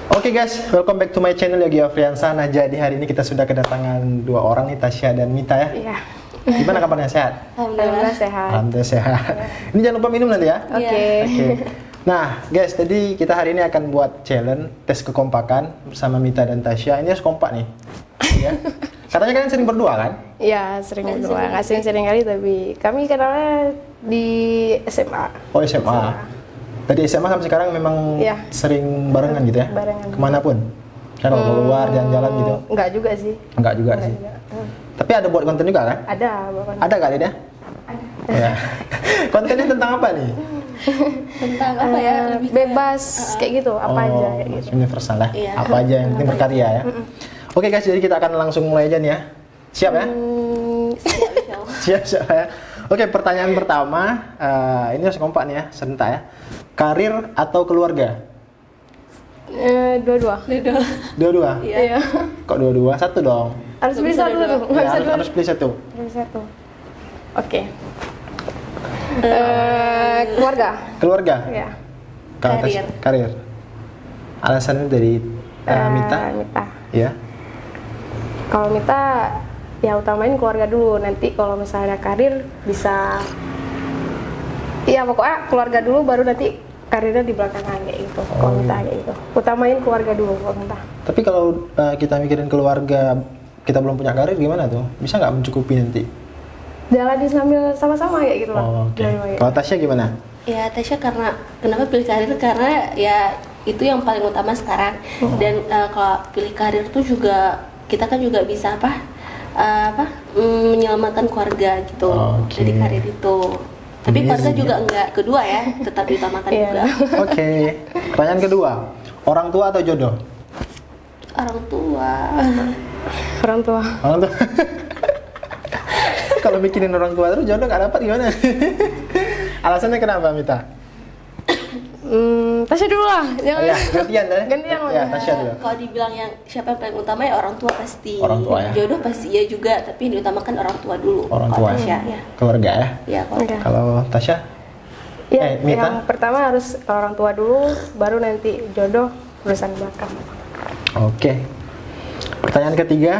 Oke guys, welcome back to my channel Yogi Afriansa. Nah, jadi hari ini kita sudah kedatangan dua orang nih, Tasya dan Mita ya. Iya. Gimana kabarnya, sehat? Alhamdulillah sehat. Alhamdulillah sehat. Ini jangan lupa minum nanti ya. Oke. Oke. Nah, guys, jadi kita hari ini akan buat challenge tes kekompakan bersama Mita dan Tasya. Ini harus kompak nih. Ya. Katanya kalian sering berdua kan? Iya, sering berdua. Nggak sering-sering kali, tapi kami kenalnya di SMA. Oh, SMA. Dari SMA sampai sekarang memang Iya. sering barengan gitu ya? Barengan. Kemana pun? Kalau keluar, jalan-jalan gitu? Enggak juga sih. Enggak juga sih. Tapi ada buat konten juga kan? Ada, Bapak. Ada kali ya? Ada. Ya. Kontennya tentang apa nih? Tentang apa ya? Lebih Bebas kayak gitu, apa aja kayak gitu. Universal ya. Iya. Apa aja yang penting berkarya ya. Oke guys, jadi kita akan langsung mulai aja nih ya. Siap ya? siap, insyaallah. Siap ya. Oke, pertanyaan pertama, ini harus kompak nih ya, serentak ya. Karir atau keluarga? Dua-dua. Dua-dua? Iya. Kok dua-dua? Satu dong. Harus pilih satu dua-dua. tuh. Nggak Ya, bisa dua. harus pilih satu. Pilih satu. Oke. Keluarga. Keluarga? Ya. Kalau Karir. Karir. Alasannya dari Mita? Mita. Ya. Kalau Mita ya utamain keluarga dulu, nanti kalau misalnya karir bisa iya pokoknya keluarga dulu baru nanti karirnya di belakangan kayak gitu. Kalau Mita kayak gitu, utamain keluarga dulu kalau Mita. Tapi kalau kita mikirin keluarga, kita belum punya karir gimana tuh? Bisa nggak mencukupi nanti? Jalani sambil sama-sama kayak gitu lah. Oh, oke. Jalani kayak Kalau Tasya gimana? Ya, Tasya karena kenapa pilih karir? Karena ya itu yang paling utama sekarang. Dan kalau pilih karir tuh juga kita kan juga bisa menyelamatkan keluarga gitu Oke. dari karir itu. Tapi Amazing, keluarga juga ya. enggak kedua ya, tetap diutamakan Iya. juga. Oke. Pertanyaan kedua, orang tua atau jodoh? Orang tua. orang tua. Orang tua. Kalau mikirin orang tua terus jodoh nggak dapat gimana? Alasannya kenapa, Mita? Tasya dulu lah. Jangan. Ya, gantian deh. Gantian lah. Ya, Tasya dulu. Kalau dibilang yang siapa yang paling utama ya orang tua pasti. Orang tua ya. Jodoh pasti ya juga, tapi yang diutamakan orang tua dulu. Orang Kalau tua Tasya, ya. ya. Keluarga ya. Ya, Oke. Kalau Tasya? Ya, Mita? yang pertama harus orang tua dulu, baru nanti jodoh urusan belakang. Oke. Pertanyaan ketiga,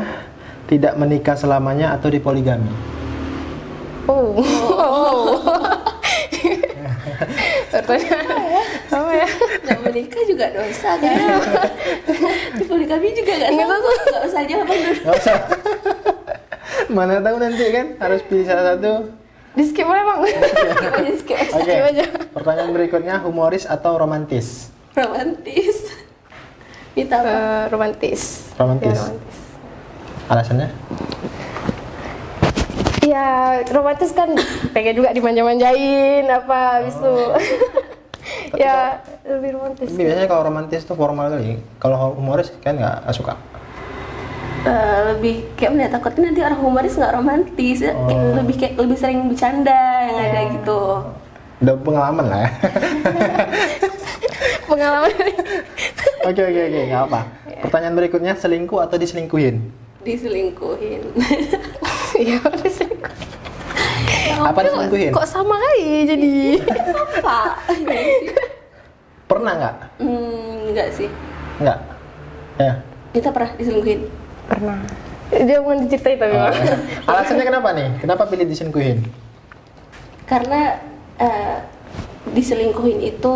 tidak menikah selamanya atau dipoligami? Oh. Pertanyaan apa ya? Nggak menikah juga dosa kan? Di poligami juga nggak tahu. Nggak usah jawaban dulu. Nggak usah. Mana tahu nanti kan harus pilih salah satu. Di skip boleh bang? Skip aja. Oke. Skip aja. Pertanyaan berikutnya, humoris atau romantis? Romantis. Minta apa? Romantis. Romantis. Ya, romantis. Alasannya? Ya romantis kan pengen juga dimanja-manjain apa habis itu. Ya lebih romantis. Tapi biasanya kalau romantis tuh formal kali. Kalau humoris kan nggak suka. Lebih kayak mana takutnya nanti orang humoris nggak romantis. Lebih sering bercanda yang ada gitu. Udah pengalaman lah ya. Pengalaman. Oke, nggak apa. Pertanyaan berikutnya, selingkuh atau diselingkuhin? Diselingkuhin. Iya selingkuh. Apa diselingkuhin? Kok sama kali jadi? Pak. Pernah nggak? Enggak sih. Nggak. Ya. Kita pernah diselingkuhin. Pernah. Dia mau diceritain tapi bang. Ya. Alasannya kenapa nih? Kenapa pilih diselingkuhin? Karena diselingkuhin itu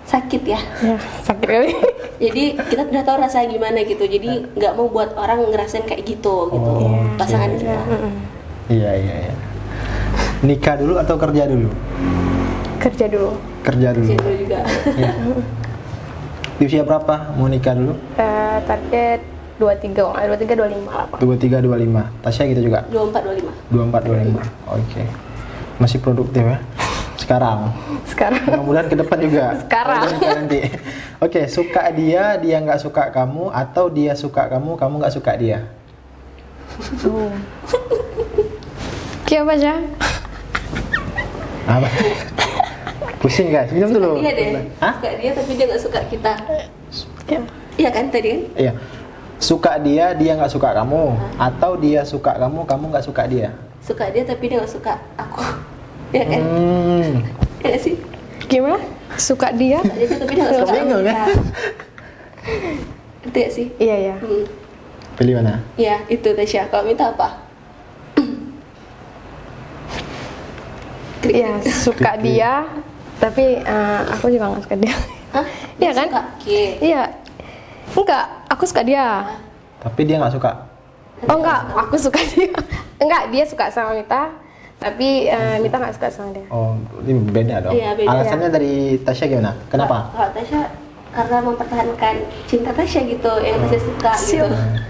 sakit ya. Ya sakit kali. Jadi kita udah tahu rasanya gimana gitu. Jadi nggak mau buat orang ngerasain kayak gitu gitu. Oh, Pasangan oke. kita. Iya. Nikah dulu atau kerja dulu? Kerja dulu. Kerja dulu. Gitu juga. Iya. Di usia berapa mau nikah dulu? Target 23, 25 lah pak. 23, 25. Tasya gitu juga? 24, 24, 25. 25. Oke. Masih produktif ya? Sekarang. Sekarang. Bulan ke depan juga. Sekarang. Kalau nikah nanti. Oke, suka dia nggak suka kamu, atau dia suka kamu nggak suka dia? Kayak apa aja? Apa? Pusing guys, minum dulu. Iya deh. Hah? Suka dia tapi dia nggak suka kita. Ya. Iya kan tadi kan? Iya. Suka dia nggak suka kamu, atau dia suka kamu nggak suka dia? Suka dia tapi dia nggak suka aku. Ya kan? Ya nggak sih? Gimana? Suka dia? Suka dia tapi dia nggak suka Bingung kita. ya? Ngerti gak sih? Iya ya. Pilih mana? Ya itu Tasya. Kalau Mita apa? Iya, suka dia, tapi aku juga nggak suka dia. Hah? Iya kan? Suka? Oke. Iya. Enggak, aku suka dia. Tapi dia nggak suka. Oh enggak, aku suka dia. Enggak, dia suka sama Mita, tapi Mita nggak suka sama dia. Oh, ini beda dong. Iya, beda. Alasannya dari Tasya gimana? Kenapa? Kalau Tasya karena mempertahankan cinta Tasya gitu, yang Tasya suka gitu.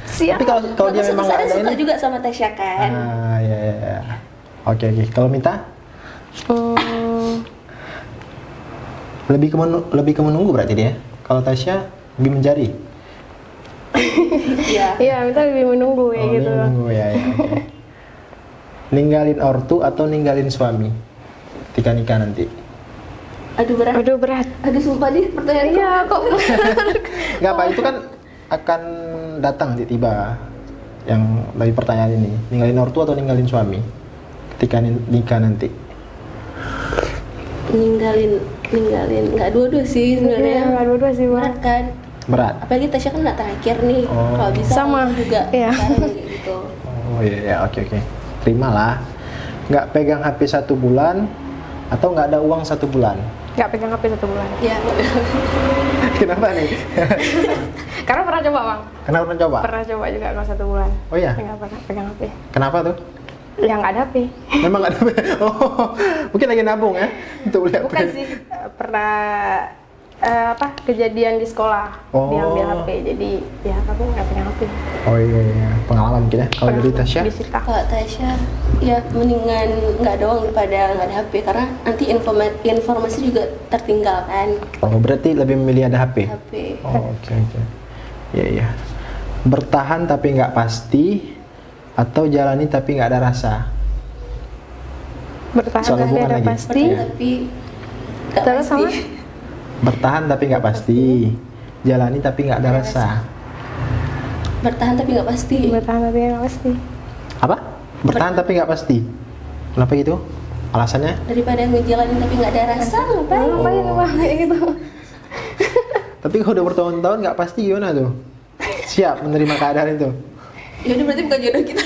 Siap. Tapi kalau dia Suatu memang saat nggak ada suka ini. juga sama Tasya kan. Ah, ya, ya, ya. Oke, oke. Kalau Mita lebih ke menunggu berarti dia. Kalau Tasya lebih mencari. Iya. Iya, Mita lebih menunggu ya Oh, gitu. menunggu ya. Ya, oke. Ninggalin ortu atau ninggalin suami ketika nikah nanti? Aduh berat. Aduh berat. Aduh sumpah nih pertanyaan Iya, kok Nggak apa, itu kan akan datang tiba yang dari pertanyaan ini. Ninggalin ortu atau ninggalin suami ketika nikah nanti? ninggalin nggak dua-dua sih Iya, sebenarnya. nggak dua-dua sih, Berat Bang. kan. Berat. Apalagi Tasya kan anak terakhir nih. Oh. Kalau bisa Sama, aku juga iya. sekarang kayak gitu. Oh iya, iya, oke, oke. Terimalah. Nggak pegang HP 1 bulan atau nggak ada uang 1 bulan? Nggak pegang HP 1 bulan. Ya. Kenapa nih? Karena pernah coba, Bang. Kenapa pernah coba? Pernah coba juga kalau 1 bulan. Oh iya? Nggak pernah pegang HP. Kenapa tuh? Ya nggak ada HP. Memang nggak ada. Oh, mungkin lagi nabung ya untuk beli HP. Bukan sih, pernah kejadian di sekolah Oh. diambil HP, jadi ya aku nggak pegang HP. Oh iya, iya. Pengalaman mungkin ya. Kalau dari Tasya? Disita. Kalau Tasya ya mendingan nggak ada uang daripada nggak ada HP karena nanti informasi juga tertinggal kan. Oh, berarti lebih memilih ada HP? HP. Oh, oke, oke. Iya, iya. Bertahan tapi nggak pasti atau jalani tapi nggak ada rasa? Bertahan Soal tapi hubungan ada lagi. pasti. Iya. Tapi nggak Terus pasti. sama? Bertahan tapi nggak pasti, jalani tapi nggak ada rasa. Bertahan tapi nggak pasti. Bertahan tapi nggak pasti. Apa? Bertahan tapi nggak pasti. Kenapa gitu? Alasannya? Daripada ngejalanin tapi nggak ada rasa ngapain? Ngapain Bang? Kayak gitu. Tapi kalau udah bertahun-tahun nggak pasti gimana tuh? Siap menerima keadaan itu? Ya udah berarti bukan jodoh kita.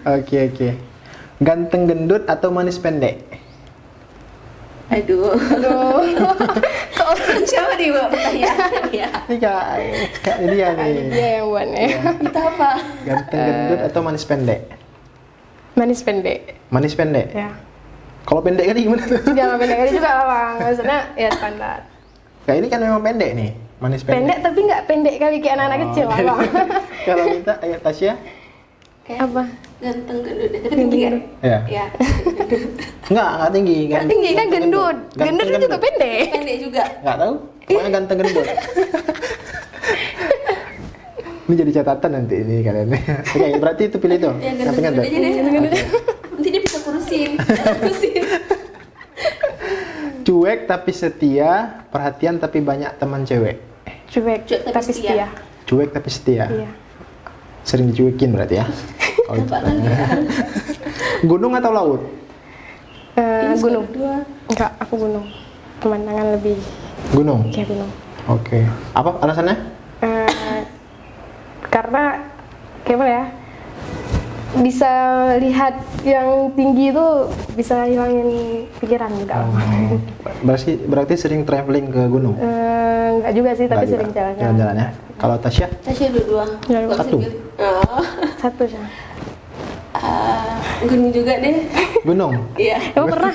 Oke, oke. Ganteng gendut atau manis pendek? Aduh. Aduh. Kok siapa nih buat pertanyaan ya? Ini kak ini ya Ini nih. dia yang buatnya. Kita apa? Ganteng gendut atau manis pendek? Manis pendek. Manis pendek. Ya. Kalau pendek kan gimana tuh? Jangan pendek aja juga lah Bang. Maksudnya ya standar. Nah ini kan memang pendek nih, manis pendek. Pendek tapi nggak pendek kali kayak anak-anak kecil lah Bang. Kalau minta ayat Tasya? Kayak Apa? ganteng gendut tapi tinggi kan? Ya. Ya. Enggak tinggi. Tinggi kan gendut. Gendut kan juga pendek. Pendek juga. Enggak tahu. Pokoknya ganteng gendut. Ini jadi catatan nanti ini kalian. Oke, berarti itu pilih tuh. Ya Ganteng ganteng gendut. gendut aja deh. Nanti dia bisa kurusin. Kurusin. Cuek tapi setia, perhatian tapi banyak teman cewek. Cuek Cuek tapi tapi setia. setia. Cuek tapi setia. Iya. Sering dicuekin berarti ya. Kalau itu. Apa lagi ya? Gunung atau laut? Ini suka Gunung. berdua. Enggak, aku gunung. Pemandangan lebih Gunung. kayak gunung. Oke. Apa alasannya? Karena gimana ya, bisa lihat yang tinggi itu bisa hilangin pikiran juga. Berarti sering traveling ke gunung? Enggak juga sih, tapi Nggak sering juga. jalan-jalan. Jalan-jalan ya. Kalau Tasya? Tasya dua-dua. Ya, Nggak bisa satu. pilih. Oh. Satu sih. Gunung juga deh. Gunung. Iya. Emang pernah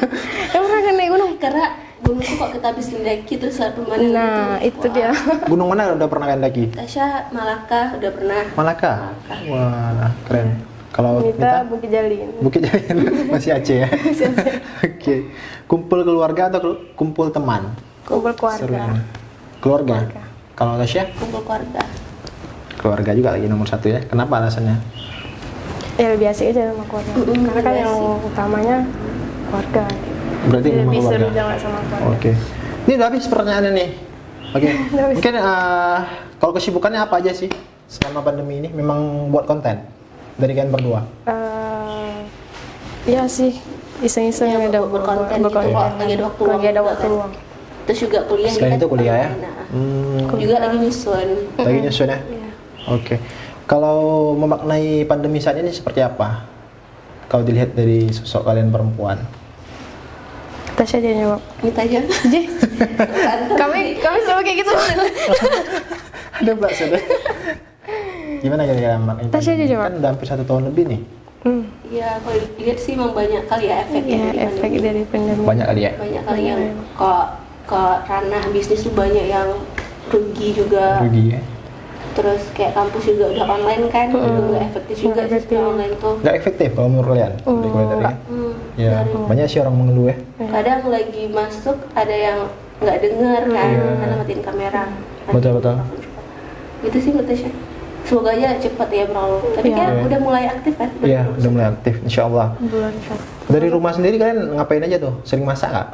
kan naik gunung? Karena gunung tuh kok kita habis mendaki terus lihat pemandangan Nah, itu dia. Gunung mana udah pernah kalian daki? Tasya Malaka udah pernah. Malaka. Wah, keren. Kalau Kita kita Bukit Jalin. Bukit Jalin masih Aceh ya. Oke. Kumpul keluarga atau kumpul teman? Kumpul Seru keluarga. ini. Keluarga. Kalau Tasya? Kumpul keluarga. Keluarga juga lagi nomor 1 ya. Kenapa alasannya? Ya lebih asik aja sama keluarga. Karena kan lebih yang asik. utamanya keluarga. Berarti Jadi memang lebih seru keluarga. jalan sama keluarga. Oke. Ini udah habis pertanyaannya nih. Oke. Udah habis. Mungkin kalau kesibukannya apa aja sih selama pandemi ini? Memang buat konten dari kalian berdua. Iya sih, iseng-iseng Ya, ada berkonten gitu, berkonten. kalau lagi ada waktu luang Lagi ada juga waktu kan. luang. terus juga kuliah. Selain itu kuliah ya? Juga lagi nyusun. Lagi nyusun ya? Iya. Oke. Kalau memaknai pandemi saat ini seperti apa? Kalau dilihat dari sosok kalian perempuan. Tasya aja jawab. Kita aja. Jadi kami selalu kayak gitu. Ada Mbak sudah. Gimana kira-kira memaknai Tasya aja pandemi? jawab. Kan udah hampir 1 tahun lebih nih. Iya, kalau dilihat sih emang banyak kali ya efeknya Ya, dari efek pandemi. dari pandemi. Banyak kali ya? Banyak kali yang ke ranah bisnis tuh banyak yang rugi juga. Rugi ya? Terus kayak kampus juga udah online kan, juga nggak efektif juga Nggak sistem efektif. online tuh. Nggak efektif kalau menurut kalian? Dari kuliah tadi ya? Ya, banyak sih orang mengeluh ya. Kadang lagi masuk ada yang nggak denger kan, karena matiin kamera. Betul, betul. Itu sih menurut Tasya. Semoga aja cepat ya berlalu. Tapi Iya. kan udah mulai aktif kan? Iya, udah mulai aktif, insya Allah. Bulan Satu. Dari rumah sendiri kalian ngapain aja tuh? Sering masak nggak?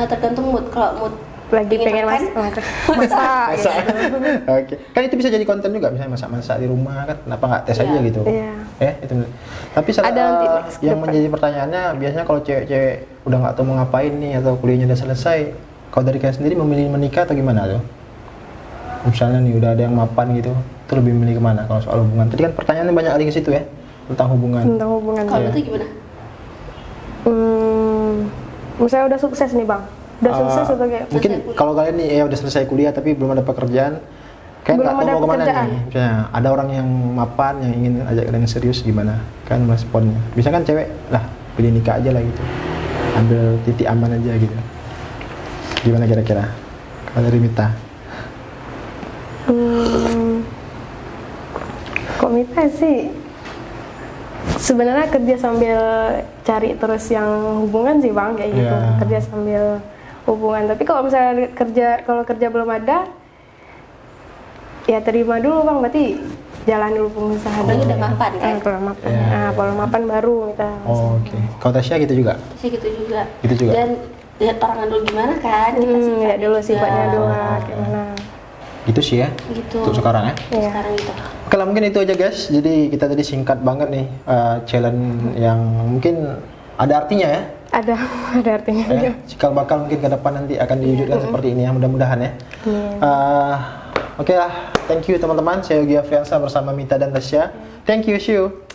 Tergantung mood. Kalau mood Lagi pengen masak. Masak. Masak. Oke. Kan itu bisa jadi konten juga, misalnya masak-masak di rumah kan. Kenapa nggak tes aja gitu? Iya. Itu. Tapi salah Ada nanti next ke yang depan. menjadi pertanyaannya biasanya kalau cewek-cewek udah nggak tahu mau ngapain nih atau kuliahnya udah selesai, kalau dari kalian sendiri memilih menikah atau gimana tuh? Misalnya nih udah ada yang mapan gitu, itu lebih memilih kemana kalau soal hubungan? Tadi kan pertanyaannya banyak kali ke situ ya tentang hubungan. Tentang hubungan. kalau itu gimana? Misalnya udah sukses nih bang. Udah sukses atau kayak Mungkin kalau kalian nih ya udah selesai kuliah tapi belum ada pekerjaan, kayak nggak Belum tahu ada mau kemana pekerjaan. nih. Misalnya ada orang yang mapan yang ingin ajak kalian serius, gimana? Kan responnya. Bisa kan cewek lah pilih nikah aja lah gitu, ambil titik aman aja gitu. Gimana kira-kira? Kalau dari Mita? Kok Mita sih sebenarnya kerja sambil cari terus yang hubungan sih bang kayak gitu. Iya. Kerja sambil hubungan, tapi kalau misalnya kerja belum ada ya terima dulu bang, berarti jalan dulu pengusaha Apalagi dulu. udah mapan kan? Kalau mapan, Iya. nah kalau mapan baru kita Oh, oke. Kalau Tasya gitu juga? Sih gitu juga. Gitu juga? Dan lihat orangnya dulu gimana kan? Kita ya dulu sifatnya dulu Oh, lah, oke. kayak mana. Gitu sih ya? Gitu. Untuk sekarang ya? Iya. Sekarang gitu. Oke lah, mungkin itu aja guys. Jadi kita tadi singkat banget nih challenge yang mungkin ada artinya ya. Ada artinya juga. Cikal bakal mungkin ke depan nanti akan diwujudkan seperti ini ya, mudah-mudahan ya. Oke lah, thank you teman-teman. Saya Yogi Afriansa bersama Mita dan Tasya. Thank you, see you.